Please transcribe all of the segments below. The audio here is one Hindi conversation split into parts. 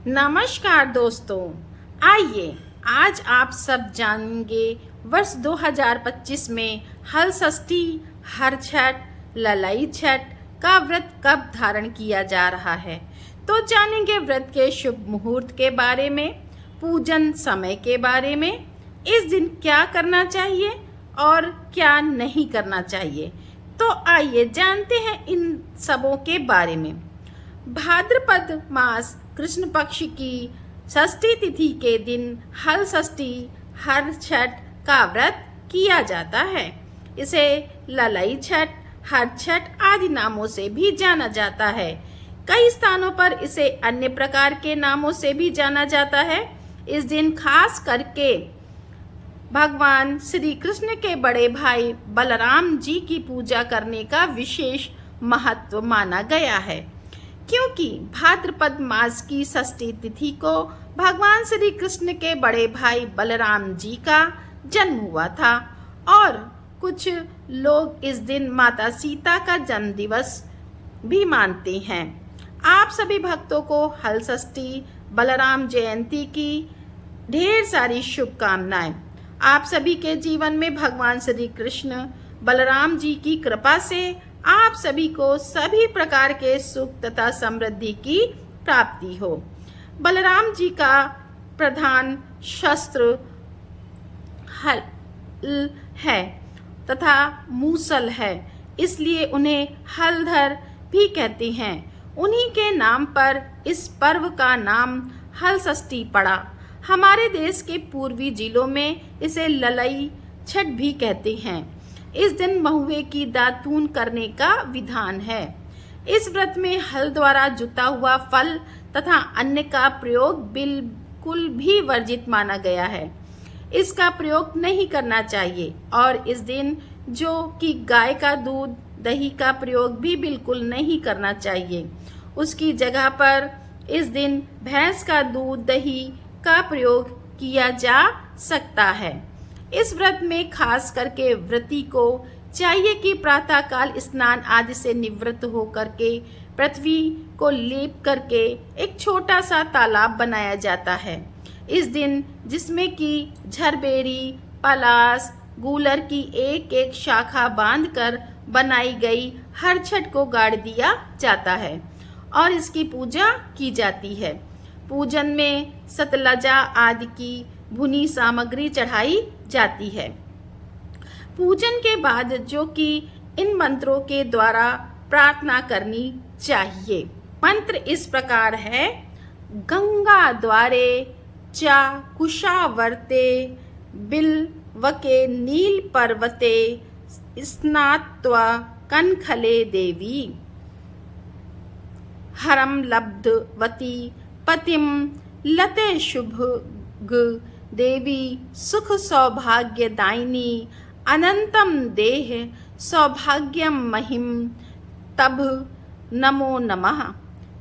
नमस्कार दोस्तों, आइए आज आप सब जानेंगे वर्ष 2025 में हल षष्ठी, हर छठ, ललाई छठ का व्रत कब धारण किया जा रहा है। तो जानेंगे व्रत के शुभ मुहूर्त के बारे में, पूजन समय के बारे में, इस दिन क्या करना चाहिए और क्या नहीं करना चाहिए। तो आइए जानते हैं इन सबों के बारे में। भाद्रपद मास कृष्ण पक्ष की षष्ठी तिथि के दिन हल षष्ठी, हर छठ का व्रत किया जाता है। इसे ललाई छठ, हर छठ आदि नामों से भी जाना जाता है। कई स्थानों पर इसे अन्य प्रकार के नामों से भी जाना जाता है। इस दिन खास करके भगवान श्री कृष्ण के बड़े भाई बलराम जी की पूजा करने का विशेष महत्व माना गया है, क्योंकि भाद्रपद मास की षष्ठी तिथि को भगवान श्री कृष्ण के बड़े भाई बलराम जी का जन्म हुआ था और कुछ लोग इस दिन माता सीता का जन्म दिवस भी मानते हैं। आप सभी भक्तों को हल षष्ठी, बलराम जयंती की ढेर सारी शुभकामनाएं। आप सभी के जीवन में भगवान श्री कृष्ण बलराम जी की कृपा से आप सभी को सभी प्रकार के सुख तथा समृद्धि की प्राप्ति हो। बलराम जी का प्रधान शस्त्र हल है तथा मूसल है, इसलिए उन्हें हलधर भी कहते हैं। उन्हीं के नाम पर इस पर्व का नाम हल षष्ठी पड़ा। हमारे देश के पूर्वी जिलों में इसे ललाई छठ भी कहते हैं। इस दिन महुए की दातून करने का विधान है। इस व्रत में हल द्वारा जुता हुआ फल तथा अन्न का प्रयोग बिल्कुल भी वर्जित माना गया है। इसका प्रयोग नहीं करना चाहिए और इस दिन जो कि गाय का दूध, दही का प्रयोग भी बिल्कुल नहीं करना चाहिए। उसकी जगह पर इस दिन भैंस का दूध, दही का प्रयोग किया जा सकता है। इस व्रत में खास करके व्रती को चाहिए कि प्रातःकाल स्नान आदि से निवृत्त होकर के पृथ्वी को लेप करके एक छोटा सा तालाब बनाया जाता है। इस दिन जिसमें कि झरबेरी, पलास, गूलर की एक एक शाखा बांधकर बनाई गई हर छठ को गाड़ दिया जाता है और इसकी पूजा की जाती है। पूजन में सतलजा आदि की भुनी सामग्री चढ़ाई जाती है। पूजन के बाद जो कि इन मंत्रों के द्वारा प्रार्थना करनी चाहिए। मंत्र इस प्रकार है: गंगा द्वारे चा कुशावर्ते बिल्वके नील पर्वते स्नात्वा कनखले देवी हरम लब्धवती पतिम लते शुभ देवी सुख सौभाग्यदायिनी अनंतम देह सौभाग्यम महिम तब नमो नमः।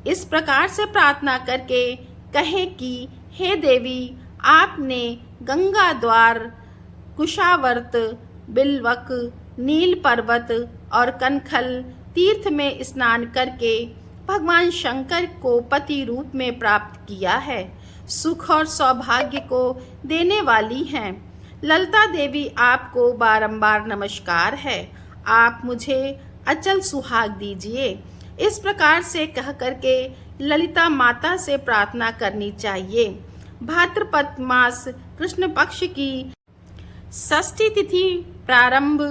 इस प्रकार से प्रार्थना करके कहें कि हे देवी, आपने गंगा द्वार, कुशावर्त, बिल्वक, नील पर्वत और कनखल तीर्थ में स्नान करके भगवान शंकर को पति रूप में प्राप्त किया है। सुख और सौभाग्य को देने वाली हैं। ललिता देवी, आपको बारंबार नमस्कार है। आप मुझे अचल सुहाग दीजिए। इस प्रकार से कह करके ललिता माता से प्रार्थना करनी चाहिए। भाद्रपद मास कृष्ण पक्ष की षष्ठी तिथि प्रारंभ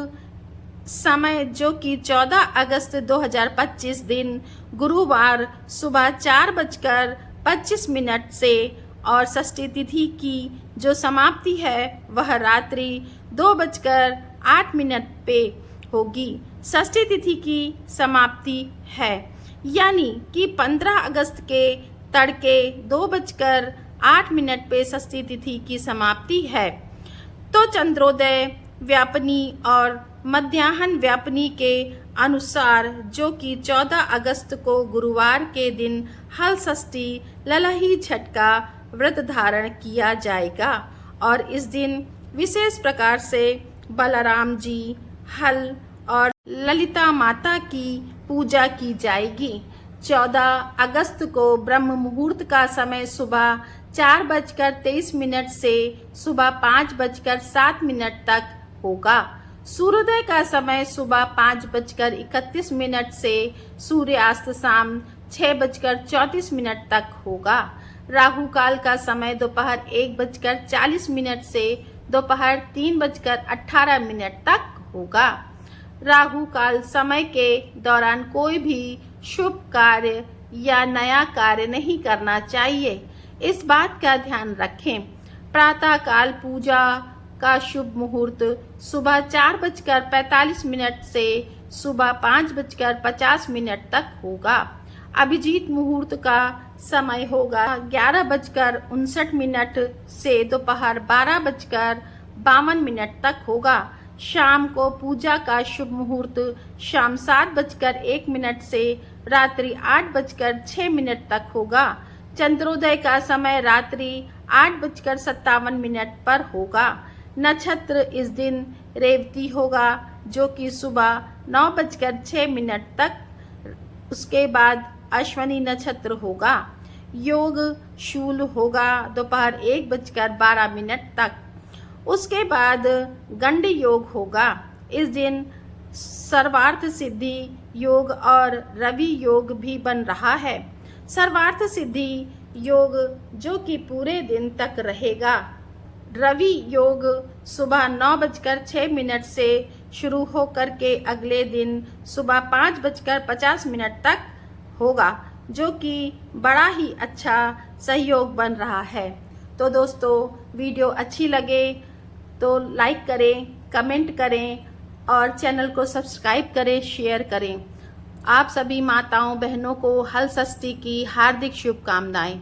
समय जो कि 14 अगस्त 2025 दिन गुरुवार सुबह 4:25 से और षष्ठी तिथि की जो समाप्ति है वह रात्रि 2:08 पे होगी। षष्ठी तिथि की समाप्ति है, यानी कि 15 अगस्त के तड़के 2:08 पे षष्ठी तिथि की समाप्ति है। तो चंद्रोदय व्यापनी और मध्याह्न व्यापनी के अनुसार जो कि 14 अगस्त को गुरुवार के दिन हल षष्ठी ललही छठ का व्रत धारण किया जाएगा और इस दिन विशेष प्रकार से बलराम जी, हल और ललिता माता की पूजा की जाएगी। 14 अगस्त को ब्रह्म मुहूर्त का समय सुबह 4:23 से सुबह 5:07 तक होगा। सूर्योदय का समय सुबह 5:31 से सूर्यास्त शाम 6:34 तक होगा। राहु काल का समय दोपहर 1:40 से दोपहर 3:18 तक होगा। राहु काल समय के दौरान कोई भी शुभ कार्य या नया कार्य नहीं करना चाहिए, इस बात का ध्यान रखें। प्रातः काल पूजा का शुभ मुहूर्त सुबह 4:45 से सुबह 5:50 तक होगा। अभिजीत मुहूर्त का समय होगा 11:59 से दोपहर 12:52 तक होगा। शाम को पूजा का शुभ मुहूर्त शाम 7:01 से रात्रि 8:06 तक होगा। चंद्रोदय का समय रात्रि 8:57 पर होगा। नक्षत्र इस दिन रेवती होगा, जो कि सुबह 9:06 तक। उसके बाद अश्वनी नक्षत्र होगा। योग शूल होगा दोपहर 1:12 तक। उसके बाद गंड योग होगा। इस दिन सर्वार्थ सिद्धि योग और रवि योग भी बन रहा है। सर्वार्थ सिद्धि योग जो कि पूरे दिन तक रहेगा। रवि योग सुबह 9:06 से शुरू होकर के अगले दिन सुबह 5:50 तक होगा, जो कि बड़ा ही अच्छा सहयोग बन रहा है। तो दोस्तों, वीडियो अच्छी लगे तो लाइक करें, कमेंट करें और चैनल को सब्सक्राइब करें, शेयर करें। आप सभी माताओं बहनों को हल षष्ठी की हार्दिक शुभकामनाएं।